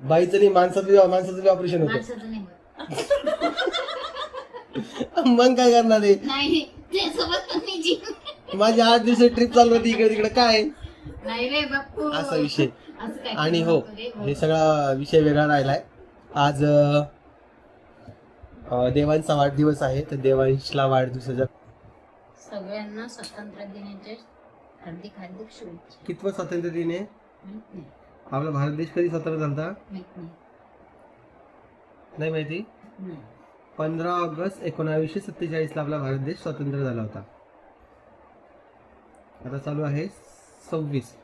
बाईचं नाही माणसाचं ऑपरेशन होतं. मग काय करणार आहे? माझी 8 दिवस ट्रिप चालू होती इकडे तिकडे काय असा विषय. आणि हो हे सगळा विषय वेगळा राहिलाय. आज देवांचा वाढदिवस आहे तर देवांशला वाढदिवसाच्या सगळ्यांना स्वातंत्र्य दिनाच्या हार्दिक हार्दिक शुभेच्छा. कितवं स्वातंत्र्य दिन आहे? आपला भारत देश कधी स्वतंत्र झाला नाही माहिती? 15 ऑगस्ट 1947 ला आपला भारत देश स्वतंत्र झाला होता. आता चालू आहे 26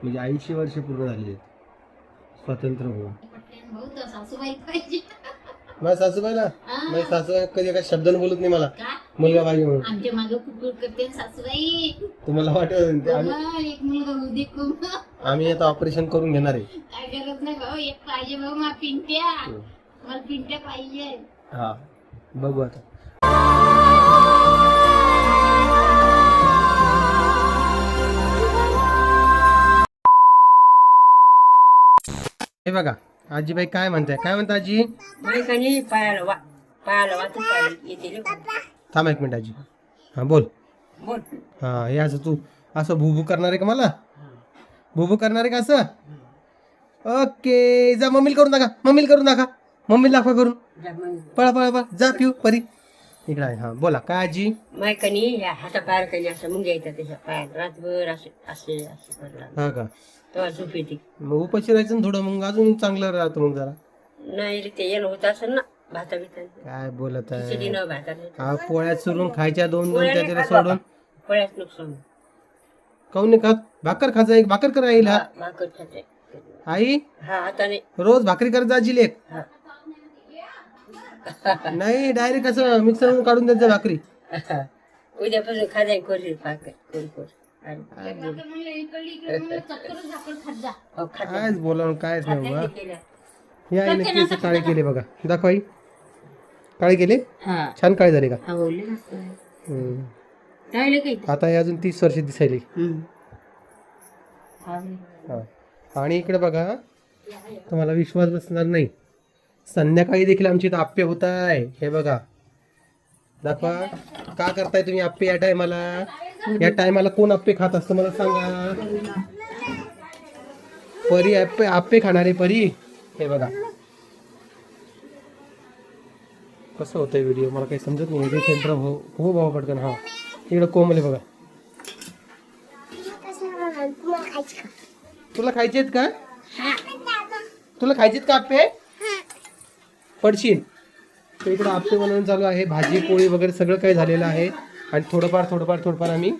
म्हणजे 80 वर्ष पूर्ण झालेली आहेत स्वतंत्र होऊन. माझ्या सासूबाईला माझी सासूबाई कधी एका शब्दाने बोलत नाही मला मुलगा पाहिजे म्हणून. आमच्या मागे कुकुर करते सासूबाई. तुम्हाला वाटत एक मुलगा उदे आम्ही आता ऑपरेशन करून घेणार आहे. काय करत नाही भाऊ, एक पाहिजे भाऊ मा पिंट्या. मला पिंट्या पाहिजे. हा बघू आता. हे बघा आजीबाई काय म्हणताय? काय म्हणता आजी? थांब एक मिनिट आजी. हा बोल. हा हे असं तू असं भूभू करणार आहे का? मला भूभू करणार आहे का असं? ओके जा मम्मीला करून दाखा. मम्मीला दाखवा करून. पळा पळा पळा जा पिऊ परी इकडे आहे. हा बोला काय आजी? मायकानी या हाता पाय कधी असं मुंग्या येतात त्याच्या पायात रातभर असे हा का? तेव्हा झोप येते. मग उपाशी राहायचं ना थोडं मग अजून चांगलं राहतं मग जरा. नाही रे ते येणं होत असेल ना भाता बिता काय बोलत आहे? खिचडी न भाता हा पोळ्यात सोडून खायच्या दोन त्याच्याला सोडून पळ्यात नुकसान काऊन नाही खात? भाकर खायचा एक भाकर करा आईला. भाकर खाते आई हा आता नाही रोज भाकरी करत जायची लेक. हा. नाही डायरेक्ट असं मिक्सर काढून द्यायचं भाकरी. उद्यापासून खाजा कोरली भाकर कोर कायच बोला कायच नाही बाबा. या आईने केस काळे केले बघा. दाखव आई. काळे केले छान काळे झाले का? आता हे अजून 30 वर्ष दिसायले. आणि इकडे बघा तुम्हाला विश्वास बसणार नाही संध्याकाळी देखील आमची इथं आप्पे होत आहे. हे बघा दाखवा. का करताय तुम्ही आप्पे या टायमाला? या टायमाला कोण आप्पे खात असतं मला सांगा? परी आप्पे खाणारे परी. हे बघा कसं होतंय व्हिडिओ मला काही समजत नाही. सेंटर हो बाबा पटकन. हा इकडं कोमल आहे बघा. तुला खायचे आहेत का? तुला खायचे आहेत का आप्पे? पडशील. तर इकडं आप्पे बनवून चालू आहे. भाजी पोळी वगैरे सगळं काही झालेलं आहे. आणि थोडंफार आम्ही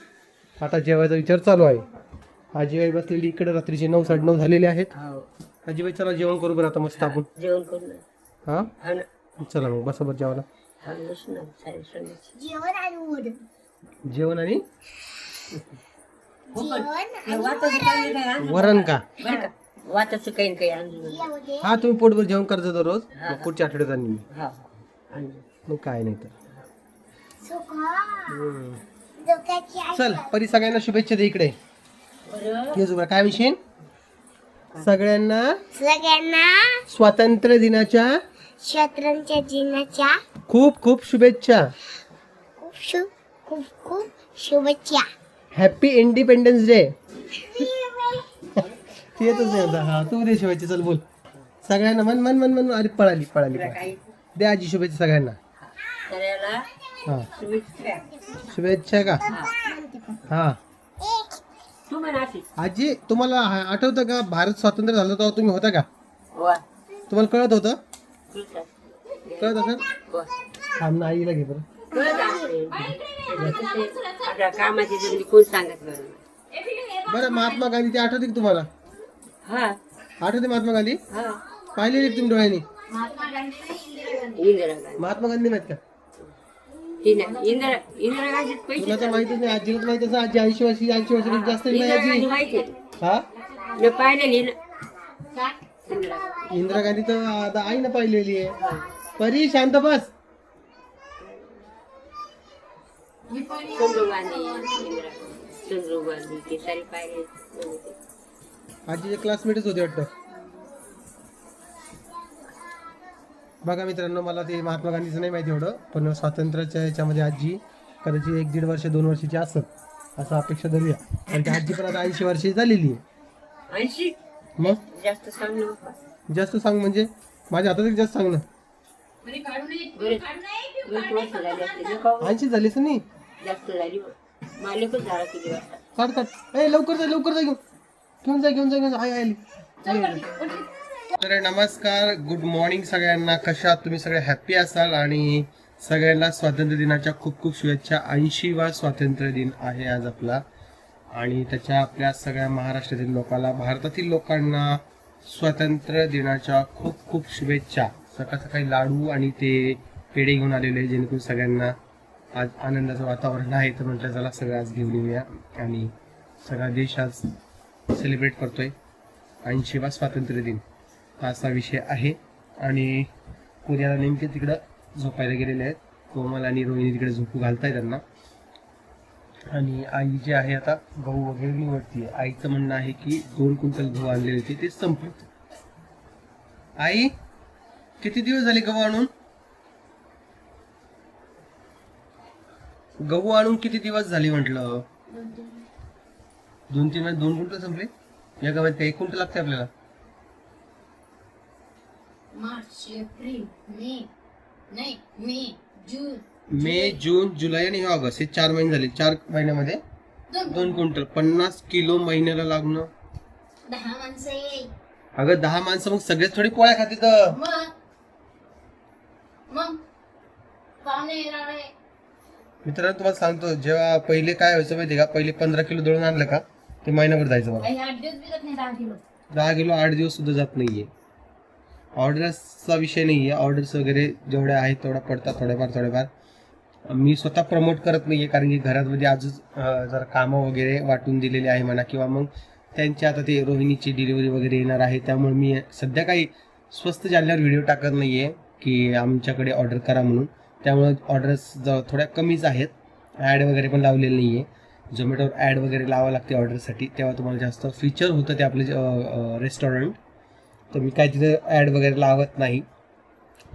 आता जेवायचा विचार चालू आहे. आजीबाई बसलेली इकडे. रात्रीचे 9 साडेनऊ झालेले आहेत. आजीबाई चला जेवण करू बरं आता मस्त आपण. जेवण करून हा चला मग बसा बरं जेवायला. जेवण आणि वरण का? वाताचं काही आणलं. हा तुम्ही पोटभर जेवण करता दररोज. मग पुढच्या आठवड्यात आणि मग काय नाही तर. चल परी सगळ्यांना शुभेच्छा दे इकडे. काय विषय? सगळ्यांना स्वातंत्र्य दिनाच्या खूप खूप शुभेच्छा. खूप शुभेच्छा. Happy independence day. येतच नाही आता. हा तू दे शुभेच्छा. चल बोल सगळ्यांना. मन अरे पळाली दे आजी शुभेच्छा सगळ्यांना. हा शुभेच्छा का? हा आजी तुम्हाला आठवतं का भारत स्वातंत्र्य झालं तेव्हा तुम्ही होता का? तुम्हाला कळत होतं? कळत असं आमना आईला घे बरं. कामाची कोण सांगत बरं. महात्मा गांधी ते आठवते की तुम्हाला? आठवते महात्मा गांधी? पाहिलेली तुम्ही डोळ्यांनी? महात्मा गांधी माहित का? इंदिरा गांधी तुला तर माहितीच नाही. आजीला माहिती असं. आजी 80 वर्ष जास्त नाही आजी. हा इंदिरा गांधी तर आता आई ना पाहिलेली आहे. परी शांत बस. संजू गांधी ते सारे पाहिले. आजीचे क्लासमेटच होते वाटतं. बघा मित्रांनो, मला ते महात्मा गांधीचं नाही माहिती एवढं, पण स्वातंत्र्याच्या याच्यामध्ये आजी कदाचित 1-1.5 वर्ष 2 वर्षाची असत असं अपेक्षा धरूया. आणि ती आजी पण आता 80 वर्षाची झालेली आहे. 80 मग जास्त सांग ना बाप्पा. जास्त सांग म्हणजे माझ्या हातात जास्त सांग ना. म्हणजे काढू नये, बरेच काढू नये, पिऊ 20 वर्ष झाली असते ना का? 80 झालीस नाही. जास्त झाली मला पण झाला किती वाजता. काढ काढ. ए लवकर जा घेऊन जा आई आली. तर नमस्कार, गुड मॉर्निंग सगळ्यांना. कशा आहात तुम्ही सगळे? हॅप्पी असाल आणि सगळ्यांना स्वातंत्र्य दिनाच्या खूप खूप शुभेच्छा. 80वा स्वातंत्र्य दिन आहे आज आपला आणि त्याच्या आपल्या सगळ्या महाराष्ट्रातील लोकांना, भारतातील लोकांना स्वातंत्र्य दिनाच्या खूप खूप शुभेच्छा. सकाळ सकाळी लाडू आणि ते पेढे घेऊन आलेले जेणेकरून सगळ्यांना आज आनंदाचं वातावरण आहे. तर म्हटलं चला सगळं आज घेऊन येऊया आणि सगळा देश आज सेलिब्रेट करतोय 80वा स्वातंत्र्य दिन हा असा विषय आहे. आणि पुण्याला नेमके तिकडं झोपायला गेलेले आहेत. कोमल आणि रोहिणी तिकडे झोपू घालताय त्यांना. आणि आई जे आहे आता गहू वगैरे निवडतीये. आईचं म्हणणं आहे की 2 क्विंटल गहू आणलेले होते ते संपले. आई किती दिवस झाले गहू आणून? गहू आणून किती दिवस झाले म्हटलं? 2-3 महिने 2 क्विंटल संपले. या गावात 1 क्विंटल लागते आपल्याला. मार्च, एप्रिल, मे, जून, मे, जून, जुलै आणि ऑगस्ट हे 4 महिने झाले. 4 महिन्यामध्ये 2 क्विंटल 50 किलो महिन्याला लागणं. 10 माणसं येईल. अगं 10 माणसं मग सगळेच थोडी पोळ्या खाते तर. मग पाहुणे येणार आहे. मित्रांनो तुम्हाला सांगतो, जेव्हा पहिले काय व्हायचं माहिती का, पहिले 15 किलो दळून आणलं का ते महिनाभर जायचं बघा. काही 8 दिवस बिरत नाही. 10 किलो 10 किलो 8 दिवस सुद्धा जात नाहीये. ऑर्डर्सचा विषय नाहीये. ऑर्डर्स वगैरे जेवढ्या आहेत तेवढ्या पडतात थोड्याफार. मी स्वतः प्रमोट करत नाहीये कारण की घरामध्ये अजून जरा कामं वगैरे वाटून दिलेली आहे म्हणा, किंवा मग त्यांची आता ते रोहिणीची डिलिव्हरी वगैरे येणार आहे. त्यामुळे मी सध्या काही स्वस्त जालन्यावर व्हिडिओ टाकत नाहीये की आमच्याकडे ऑर्डर करा म्हणून. त्यामुळे ऑर्डर्स थोड्या कमीच आहेत. ॲड वगैरे पण लावलेलं नाहीये. झोमॅटोवर ॲड वगैरे लावावं लागते ऑर्डरसाठी, तेव्हा तुम्हाला जास्त फीचर होतं ते आपलं रेस्टॉरंट. तर मी काय तिथे ॲड वगैरे लावत नाही.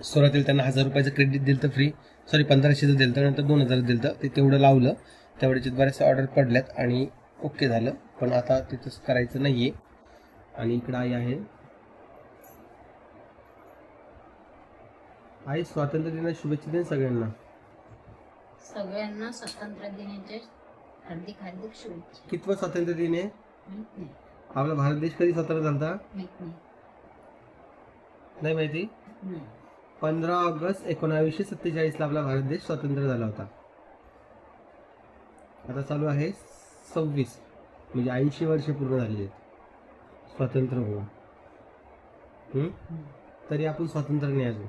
सुरुवातीला त्यांना 1000 रुपयाचं क्रेडिट दिलं तर फ्री, 1500चं दिलं तर नंतर 2000 दिलं तर ते तेवढं लावलं. तेवढ्याचे बऱ्याचशा ऑर्डर पडल्यात आणि ओके झालं. पण आता तिथंच करायचं नाही आहे. आणि इकडं आहे स्वातंत्र्य दिनाच्या शुभेच्छा देईन सगळ्यांना. सगळ्यांना स्वातंत्र्य दिनाच्या हार्दिक हार्दिक शुभेच्छा. कितवं स्वातंत्र्य दिन आहे? माहित नाही. आपला भारत देश कधी स्वतंत्र झाला माहित नाही. नाही माहिती? 15 ऑगस्ट 1947 ला आपला भारत देश स्वतंत्र झाला होता. आता चालू आहे 26, म्हणजे 80 वर्ष पूर्ण झालेली आहेत स्वातंत्र्य होऊन. तरी आपण स्वतंत्र नाही अजून.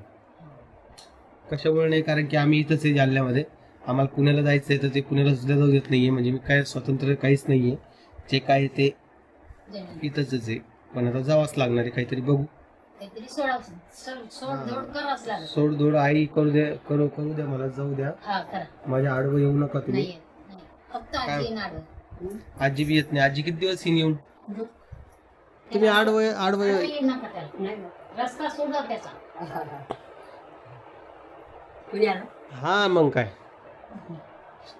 कशामुळे नाही? कारण की आम्ही इथंच आहे जालन्यामध्ये. आम्हाला पुण्याला जायचं आहे तर ते पुण्याला सुद्धा जाऊ देत नाहीये. म्हणजे मी काय स्वतंत्र काहीच नाहीये. जे काय ते इथंच आहे. पण आता जावंच लागणार आहे. काहीतरी बघू. काहीतरी सोडधोड करावंच लागेल. सोडधोड आई करू द्या मला, जाऊ द्या. हा करा. माझ्या आडवं येऊ नका तुम्ही. नाही फक्त आजी येणार. आजी बी येत नाही. आजी किती दिवस येईन येऊन? तुम्ही आडवं नका त्याला. रस्ता सोडा त्याचा. पुण्याला हा मग काय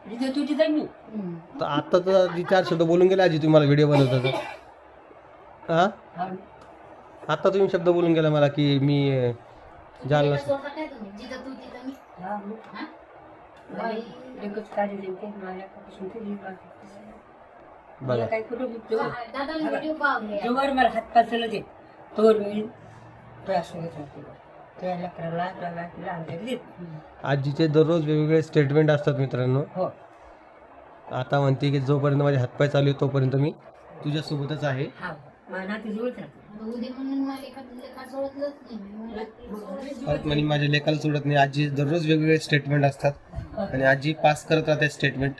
तिथे तुझी जमीन. तर आता तर 4 शब्द बोलून गेले आजी तुम्हाला व्हिडिओ बनवता. हा आता तुम्ही शब्द बोलून गेला मला की मी जालना. सोडा काय तुम्ही? जिथं तू तिथं मी. हा? बाई. एकच काढली नेमके माझ्यापासून तुझी बघा मला काही कुठं दादाला व्हिडिओ पाहून जोवर मला हात पाचलं ते तोवर मी प्रयास होत राहते. त्याला करायला त्याला आणले. आजीचे दररोज वेगवेगळे स्टेटमेंट असतात मित्रांनो. हो. आता म्हणते की जोपर्यंत माझे हातपाय चालू आहे तोपर्यंत मी तुझ्यासोबतच आहे. हा माझ्या जुळत राहते. उद्या म्हणून मला एका सोडतलंच नाही. परत म्हणे माझ्या लेकाला सोडत नाही. आजी दररोज वेगवेगळे स्टेटमेंट असतात आणि आजी पास करत राहते स्टेटमेंट.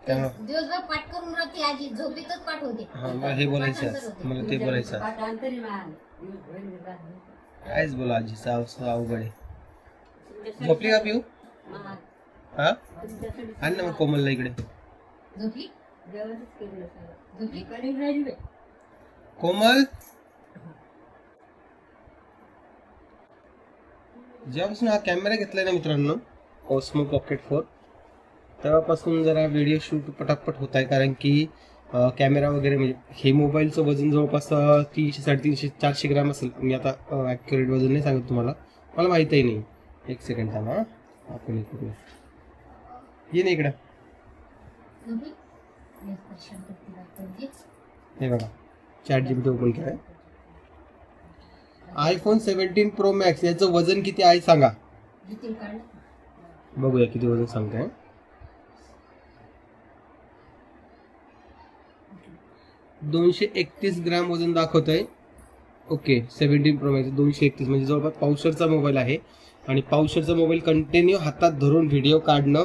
त्यामुळे दिवसभर पाठ करून राहते आजी. झोपेतच पाठ होते. मला हे बोलायचं, मला ते बोलायचं. कायच बोला आजीचं अवघड आहे. झोपली का पिऊ? हा आण ना मग कोमलला इकडे. झोपली? कोमल जेव्हापासून हा कॅमेरा घेतलाय ना मित्रांनो, ओस्मो पॉकेट 4, तेव्हापासून जरा व्हिडिओ शूट पटापट होत आहे. कारण की कॅमेरा वगैरे म्हणजे हे मोबाईलचं वजन जवळपास 300, 350, 400 ग्रॅम असेल. मी आता ॲक्युरेट वजन नाही सांगत तुम्हाला, मला माहीतही नाही. एक सेकंड थांबा. आपण ये नाही इकडं. हे बघा, ChatGPT ओपन केलं. iPhone 17 Pro Max याचं वजन किती आहे सांगा. बघूया किती वजन सांगताय. 231 ग्रॅम वजन दाखवत आहे. ओके, 17 Pro Max 231 म्हणजे जवळपास पावशरचा मोबाईल आहे. आणि पावशरचा मोबाईल कंटिन्यू हातात धरून व्हिडिओ काढणं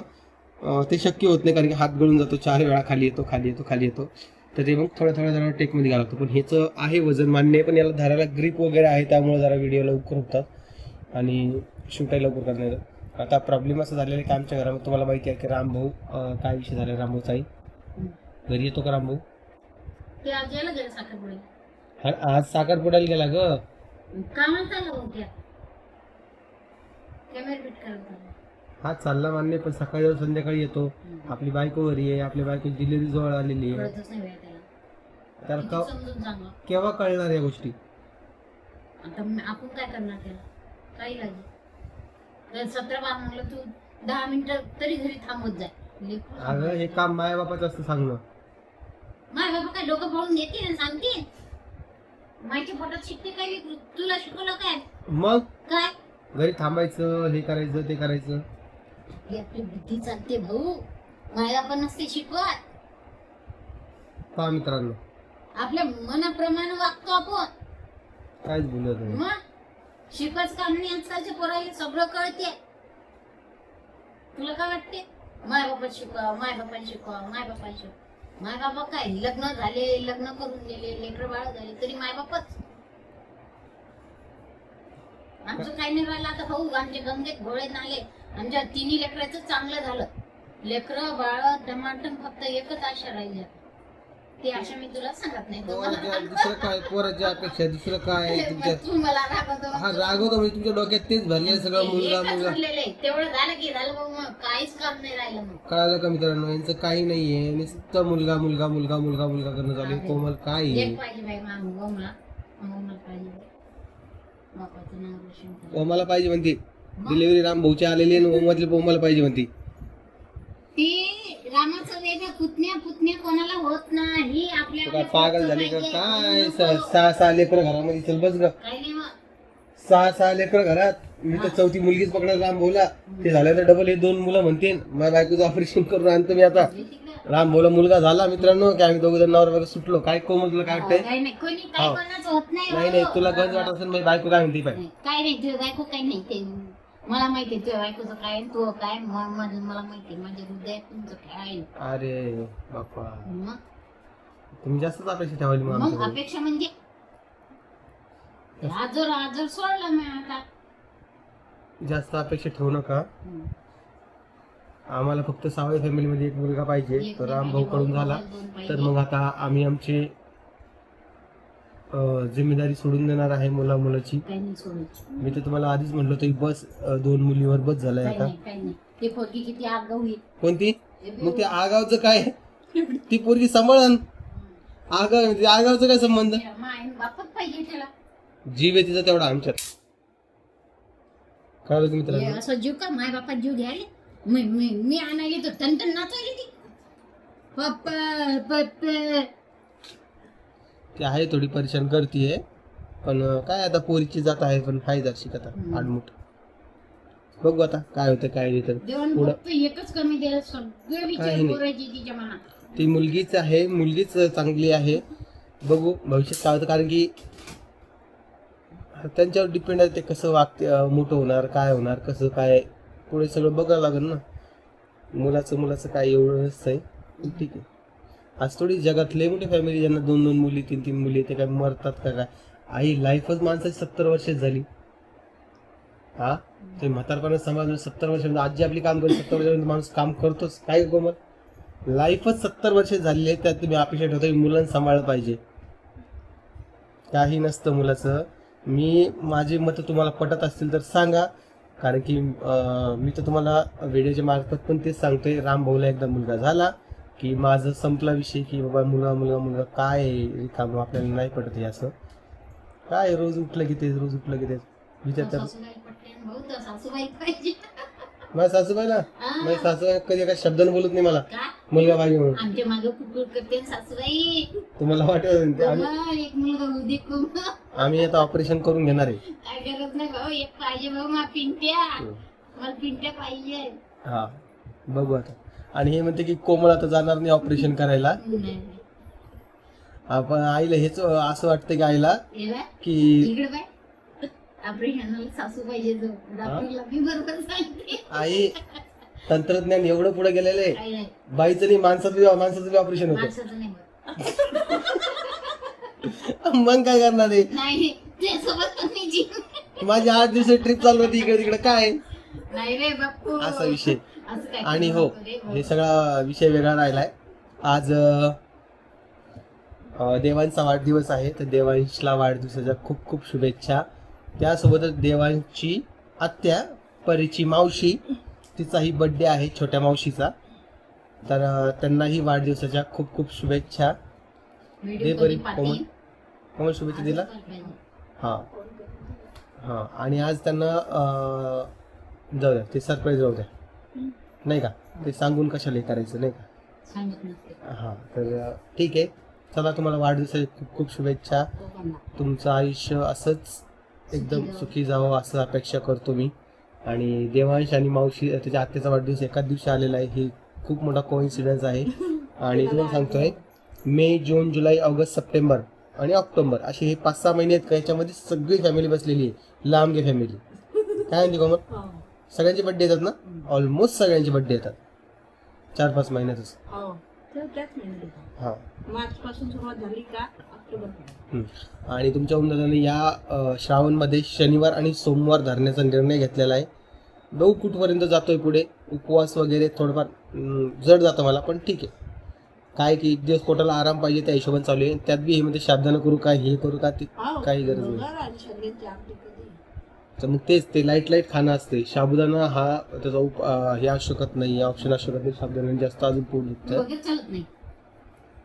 ते शक्य होत नाही, कारण की हात गळून जातो. 4 वेळा खाली येतो. तर ते मग थोड्या टेकमध्ये घ्यावं लागतं. पण ह्याचं आहे वजन मान्य आहे, पण याला धरायला ग्रिप वगैरे आहे, त्यामुळे जरा व्हिडिओ लवकर होतात आणि शूटाही लवकर करता येतं. आता प्रॉब्लेम असं झालेला आहे की आमच्या घरामध्ये तुम्हाला माहिती आहे की रामभाऊ, काय विषय झाला रामभाऊचाही. घरी येतो का रामभाऊ? आज साखरपुड्याला गेला ग. हा चालला मान्य, पण सकाळी जाऊन संध्याकाळी येतो. आपली बायको घरी आहे, आपली बायको डिलिव्हरी जवळ आलेली आहे. त्याला केव्हा कळणार या गोष्टी? आपण काय करणार त्याला? काही लागेल 17 बार म्हणलं तू 10 मिनिटं तरी घरी थांबवत जाय. अगं हे काम माया बापाचं असतं सांगणं. माय बाबा काय डोकं फोडून घेते आणि सांगते माहिती पोटात शिकते काय लेकरू? तुला शिकवलं काय? मग काय घरी थांबायचं, हे करायचं ते करायचं. ही आपली बुद्धी चालते भाऊ, माय बापा नसते शिकवत. पहा मित्रांनो, आपल्या मनाप्रमाणे वागतो आपण. काहीच बोलत नाही. मग शिकवायचं काम नाही. आजकालच्या पोराला सगळं कळते. तुला काय वाटते? माय बापा शिकवा, माय बापाने शिकवा, माय बापाने शिकवा. माय बाबा काय लग्न झाले, लग्न करून गेले, लेकर बाळ झाले तरी माय बापच. आमचं काही नाही राहिलं आता भाऊ. आमचे गंगेत घोळे नाले, आमच्या तिन्ही लेकराचं चांगलं झालं. लेकरं बाळ टमाटम फक्त एकच आशा राहिली. ते आशा मी तुला सांगत नाही. दुसरं काय पोराची अपेक्षा, दुसरं काय तुमच्या? तू मला रागवतो. हा रागवतो म्हणजे तुमच्या डोक्यात तेच भरले सगळं. मुलगा तेवढं झालं की झालं भाऊ, मग काहीच काम नाही राहिलं. मग कळालं का मित्रांनो, यांचं काही नाहीये. नुसतं मुलगा मुलगा मुलगा मुलगा मुलगा करणं चालू. कोमल काय एक पाहिजे बाई मला पाहिजे. बापाचं नाव रोशन कर. कोमला पाहिजे म्हणते. डिलिव्हरी राम भाऊची आलेली आहे, ओमला कोमल पाहिजे म्हणते. ती रामाचं वेगळं पुतण्या कोणाला होत नाही. तू काय पागल झाली का काय? 6 लेकर घरामध्ये. चल बस ग. काही नाही मग 6 लेकर घरात. मी तर 4थी मुलगीच पकडणार राम भाऊला. ते झालं तर डबल हे 2 मुलं म्हणते. माझ्या बायकोचं ऑपरेशन करून आणतो मी आता. राम भाऊला मुलगा झाला मित्रांनो, की आम्ही दोघं जण नवरा बायको सुटलो. काय कोमल तुला काय वाटतंय? काही नाही, कोणी काही कोणाचं होत नाही नाही. तुला गंज वाटत असेल माझी बायको काय म्हणते पाहिजे. काय नाही तुझं बायको काही नाही. ते मला माहिती तुझ्या बायकोचं काय तू काय मला माहिती. माझ्या हृदयात तुमचं काय आहे. अरे बाप्पा, मग तुम्ही जास्तच अपेक्षा ठेवली मग अपेक्षा म्हणजे आजर सोडला मी आता. जास्त अपेक्षा ठेवू नका. आम्हाला फक्त सावळे फॅमिलीमध्ये एक मुलगा पाहिजे. तर राम भाऊ कडून झाला तर मग आता आम्ही आमची जिम्मेदारी सोडून देणार आहे मुला मुलाची. मी तर तुम्हाला आधीच म्हटलं होतं बस 2 मुलीवर बस झालाय आता. ती पोरगी किती आगाऊ आहे. कोणती? मग ते आगावचं काय? ती पोरगी सांभाळन. आगावचं काय संबंध? बापच पाहिजे त्याला. जीव आहे तिचा तेवढा आमच्यात. कळलं की मित्रांनो? असं जीव का माय बापा जीव घ्यायला मी आणायली तर टनटन नाचायली ती. पप्पा पप्पा ती आहे थोडी परेशान करतीये, पण काय आता पोरीची जात आहे. पण फायदा शिकत आडमुठ. बघू आता काय होतं काय नाही. तर पुढं एकच कमी दिलं सगळे विचार करायची तिच्या मनात. ती मुलगीच आहे, मुलगीच चांगली आहे. बघू भविष्यात काय होतं, कारण की त्यांच्यावर डिपेंड आहे ते कसं वागते, मोठं होणार, काय होणार, कसं काय पुढे सगळं बघावं लागेल ना. मुलाचं काय एवढं नसतंय. ठीक आहे. आज थोडी जगातले मोठी फॅमिली ज्यांना 2 मुली 3 मुली ते काय मरतात का काय? आई लाईफच माणसाची 70 वर्षाची झाली. हा ते म्हातारपणा समाज 70 वर्ष आजी आपली काम करते. 70 वर्षापर्यंत माणूस काम करतोच. काय कोमल लाईफच 70 वर्ष झालेली आहे. त्यात तुम्ही अपेक्षा ठेवता की मुलांना सांभाळलं पाहिजे. काही नसतं मुलाचं. माझी मतं तुम्हाला पटत असतील तर सांगा. कारण की मी तर तुम्हाला व्हिडिओच्या मार्फत पण तेच सांगतोय, राम भाऊला एकदा मुलगा झाला की माझं संपला विषय, की बाबा मुलगा मुलगा मुलगा काय आहे, रिकामं आपल्याला नाही पडत हे असं काय, रोज उठलं की तेच, रोज उठलं की तेच विचारतात. सासूबाई पटते भाऊ, तर सासूबाई पाहिजे. माझ्या सासूबाईला, माझ्या सासूबाई कधी एका शब्दाने बोलत नाही मला का मुलगा पाहिजे म्हणून. आमच्या मागे कुकुर करते ना सासूबाई. तुम्हाला वाटत बाबा, एक मुलगा होऊ दे खूप. आम्ही आता ऑपरेशन करून घेणार आहे. काय करत नाही भाऊ, एक पाहिजे भाऊ मा पिंट्या. मला पिंट्या पाहिजे. हा बघू आता. आणि हे म्हणते की कोमल आता जाणार नाही ऑपरेशन करायला. नाही. आपण आईला हेच असं वाटतं की आईला हे बाय, की इकडे बाय, ऑपरेशनला सासू पाहिजे. जो डॉक्टरला मी बरोबर सांगते. आई तंत्रज्ञान एवढं पुढे गेलेलं आहे, काही नाही, बाईचं नाही माणसाचं बी ऑपरेशन होतं. माणसाचं नाही होत. मग काय करणार आहे. नाही, त्यासोबत पण मी जीव. माझी 8 दिवसाची ट्रिप चालू होती इकडे तिकडे काय नाही रे बाप्पू, असा विषय. असं काय आणि करू हो, नको रे भाऊ. हे सगळा विषय वेगळा राहिलाय. आज देवांचा वाढदिवस आहे, तर देवांशला वाढदिवसाच्या खूप खूप शुभेच्छा. त्यासोबतच देवांची आत्या परीची मावशी, तिचाही बर्थडे आहे, छोट्या मावशीचा, तर त्यांनाही वाढदिवसाच्या खूप खूप शुभेच्छा. व्हिडिओ दे कधी बरी पाहतील? कोमल, कोमल शुभेच्छा दिला. आजच पाहिजे. हां हां. आणि आज त्यांना जाऊ द्या, ते सरप्राईज जाऊ द्या, नाही का, ते सांगून कशाला हे करायचं, नाही का. सांगत नसते. हां, तर ठीक आहे. चला, तुम्हाला वाढदिवसाची खूप खूप शुभेच्छा. तो पण ना. तुमचं आयुष्य असंच एकदम सुखी जावं असं अपेक्षा करतो मी. आणि देवांश आणि मावशी त्याच्या आत्याचा वाढदिवस एकाच दिवशी आलेला आहे, हे खूप मोठा कोइन्सिडन्स आहे. आणि तुम्हाला सांगतोय, मे, जून, जुलै, ऑगस्ट, सप्टेंबर आणि ऑक्टोबर असे हे 5-6 महिने आहेत का, याच्यामध्ये सगळी फॅमिली बसलेली आहे, लांब गे फॅमिली. काय म्हणते कोमल, हो. सगळ्यांचे बड्डे येतात ना, ऑलमोस्ट सगळ्यांचे बड्डे येतात 4-5 महिन्यातच. हो. तर त्याच महिन्यात. हां. मार्च पासून सुरुवात झाली का ऑक्टोबर. आणि तुमच्या उमदादाने या श्रावणमध्ये शनिवार आणि सोमवार धरण्याचा निर्णय घेतलेला आहे. बघू कुठपर्यंत जातोय पुढे, उपवास वगैरे थोडंफार जड जातं मला, पण ठीक आहे. काय की एक दिवस पोटाला आराम पाहिजे त्या हिशोबाने चालू आहे. त्यात बी हे मध्ये शाब्दानं करू काय, हे करू का, ते काही गरज नाही. सगळ्यांची आपली कधी. तर मग तेच ते लाईट खाणं असते. साबुदाणा हा त्याचा हे असू शकत नाही, ऑप्शन असू शकत नाही. साबुदाण्याने जास्त अजून पोट दुखतं. बघत चालत नाही.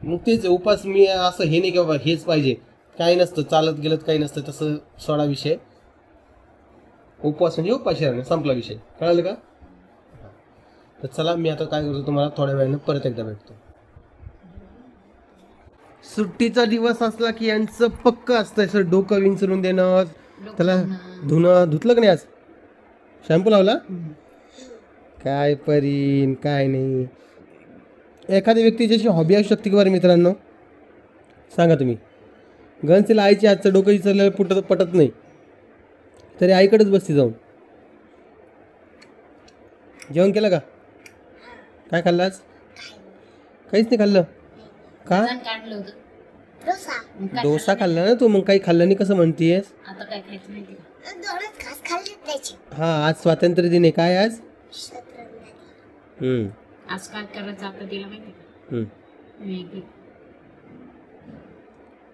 मग तेच उपास मी असं हे नाही की बाबा हेच पाहिजे, काही नसतं, चालत गेलं काही नसतं, तसं सोडा विषय. उपवास म्हणजे उपाशी राहणं, संपला विषय. कळालं का. तर चला, मी आता काय करतो, तुम्हाला थोड्या वेळानं परत एकदा भेटतो. सुट्टीचा दिवस असला की यांचं पक्क असतं असं डोकं विंचरून देणं. त्याला धुतलं का नाही आज, शॅम्पू लावला काय परीन काय नाही. एखाद्या व्यक्तीची अशी हॉबी असू शकते की बरं मित्रांनो, सांगा तुम्ही. गणसीला आईची आजचं डोकं विचारलेलं पटत नाही, तरी आईकडेच बसती जाऊन. जेवण केलं का, काय खाल्लं आज. काहीच नाही खाल्लं का. वजन काढलं होतं. मग काय डोसा खाल्लं खाल्ला ना तू, मग काही खाल्लं नाही कसं म्हणतीयस. नाही? आता काय खायचं नाही. हा, आज स्वातंत्र्य दिन आहे. काय आज. आज काय करायचं आता तिला माहिती का. मॅगी.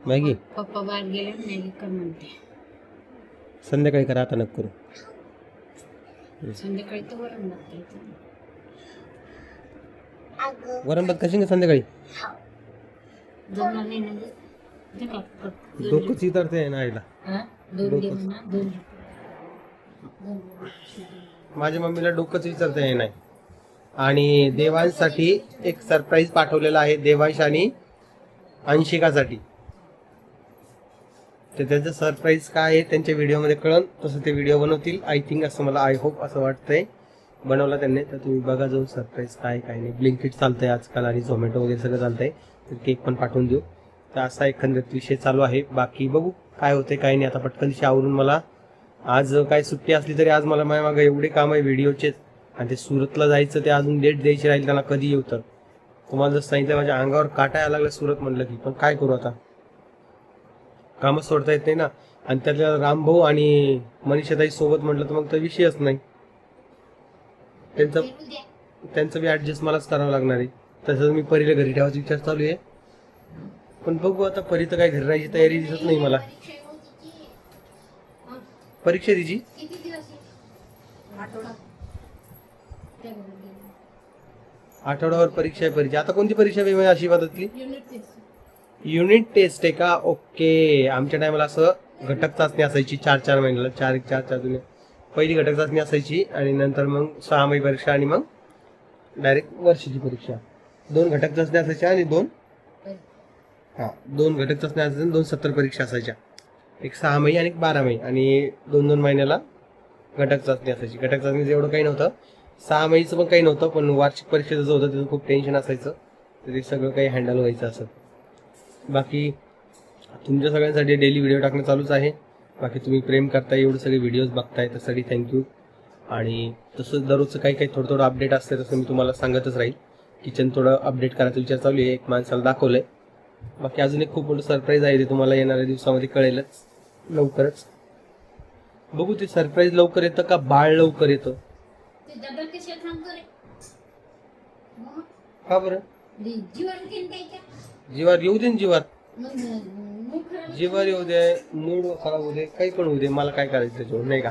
मॅगी पप्पा बाहेर गेले, मॅगी कर म्हणते. संध्याकाळी करा, आता नको करू. संध्याकाळी तर वरण लागते. वरण भात कशी का संध्याकाळी. जमणार नाही ना गं. ते काय कर. डोकंच इतरते ना आईला. हा? 2 दे म्हणा, 2. माझ्या मम्मीला डोकंच विचारता येत नाही. आणि देवांसाठी एक सरप्राईज पाठवलेला आहे, देवांश आणि अंशिकासाठी. तर त्याचं सरप्राईज काय आहे त्यांच्या व्हिडिओमध्ये कळन, तसं ते व्हिडिओ बनवतील आय थिंक, असं मला आय होप असं वाटतंय. बनवला त्यांनी, तर तुम्ही बघा जाऊन सरप्राईज काय काय नाही. ब्लिंकिट चालतंय आजकाल आणि झोमॅटो वगैरे सगळं चालतंय, तर केक पण पाठवून देऊ. तर असा एकंदरीत विषय चालू आहे. बाकी बघू काय होते काय नाही. आता पटकनशी आवरून, मला आज काय सुट्टी असली तरी आज मला माझ्या मागं एवढे काम आहे व्हिडिओचेच. आणि ते सुरतला जायचं, ते अजून डेट द्यायची राहील त्यांना, कधी येऊ. तर तुम्हाला जसं सांगितलं, माझ्या अंगावर काटा यायला लागला सुरत म्हणलं की. पण काय करू आता, कामच सोडता येत नाही ना. आणि त्यातल्या रामभाऊ आणि मनीषाताई सोबत म्हटलं तर मग तर विषयच नाही. त्यांचं बी ऍडजस्ट मलाच करावं लागणार आहे. तसंच मी परीला घरी ठेवायचा विचार चालू आहे, पण बघू आता. परी तर काय घरी राहायची तयारी दिसत नाही मला. परीक्षा तिची आठवड्यावर परीक्षा आहे परीक्षा. आता कोणती परीक्षा आहे माझ्या आशीर्वादातली? युनिट टेस्ट आहे का? ओके. आमच्या टायमाला असं घटक चाचणी असायची 4 महिन्याला, 4 जुने. पहिली घटक चाचणी असायची आणि नंतर मग 6 महिने परीक्षा आणि मग डायरेक्ट वर्षाची परीक्षा. 2 घटक चाचण्या असायच्या आणि 2 घटक चाचण्या असायच्या, 2 सत्र परीक्षा असायच्या. एक 6 महिने आणि एक 12 महिने आणि 2 महिन्याला घटक चाचणी असायची. घटक चाचणीचं एवढं काही नव्हतं, 6 महिन्याचं पण काही नव्हतं, पण वार्षिक परीक्षेचं जो होतं त्याचं खूप टेन्शन असायचं. तर ते सगळं काही हँडल व्हायचं असं. बाकी तुमच्या सगळ्यांसाठी डेली व्हिडिओ टाकणं चालूच आहे. बाकी तुम्ही प्रेम करताय, एवढे सगळे व्हिडिओज बघताय त्यासाठी थँक्यू. आणि तसं दररोजचं काही थोडं अपडेट असतं तसं मी तुम्हाला सांगतच राहील. किचन थोडं अपडेट करायचा विचार चालू आहे, एक माणसाला दाखवलंय. बाकी अजून एक खूप मोठं सरप्राईज आहे, ते तुम्हाला येणाऱ्या दिवसामध्ये कळेलच लवकरच. बघू ते सरप्राईज लवकर येतं का बाळ लवकर येतं. ते डबल कशाला थांबतो रे? का बरं? जीवन किती द्यायच्या? जीवार येऊ दे ना, जीवार मग खरं जीवार येऊ दे, मूड खराब होऊ दे, काही पण होऊ दे, मला काय करायचं त्याच्यावर, नाही का?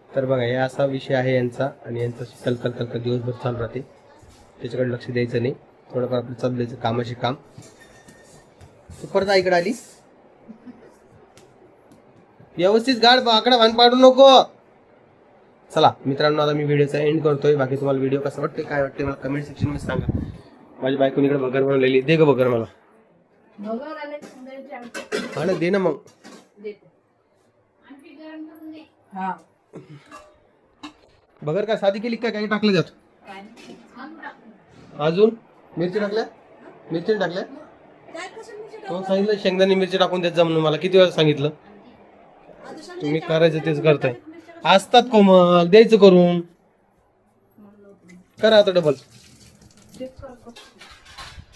तर बघा हे असा विषय आहे यांचा आणि यांचा कलकल दिवसभर चालू राहते. त्याच्याकडे लक्ष द्यायचं नाही, थोडंफार आपलं चालू द्यायचं कामाशी काम. तू परत आईकडे आली, व्यवस्थित गाड आकडा भान पाडू नको. चला मित्रांनो, आता मी व्हिडिओचा एंड करतोय. बाकी तुम्हाला व्हिडिओ कसा वाटते, काय वाटते मला कमेंट सेक्शन मध्ये सांगा. माझी बायकोन इकडे भगर बनवलेली, दे ग भगर मला. हा ना, दे ना मग. आणखी गरम करून दे. हा भगर काय साधी केली काय, काय टाकलं जात? काय नाही. थांब टाकू. अजून मिरची टाकल्या, मिरची टाकल्या. तो सांगितलं शेंगदाणे मिरची टाकून देत जा म्हणून. मला किती वेळा सांगितलं, तुम्ही करायचं तेच करताय. असतात कोमल, द्यायचं करून. करा आता डबल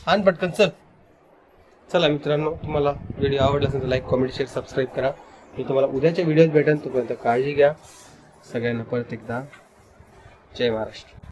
आण पटकन. चला मित्रांनो, तुम्हाला व्हिडिओ आवडला असेल तर लाईक, कमेंट, शेअर, सबस्क्राईब करा. मी तुम्हाला उद्याच्या व्हिडिओत भेटेन. तोपर्यंत काळजी घ्या. सगळ्यांना परत एकदा जय महाराष्ट्र.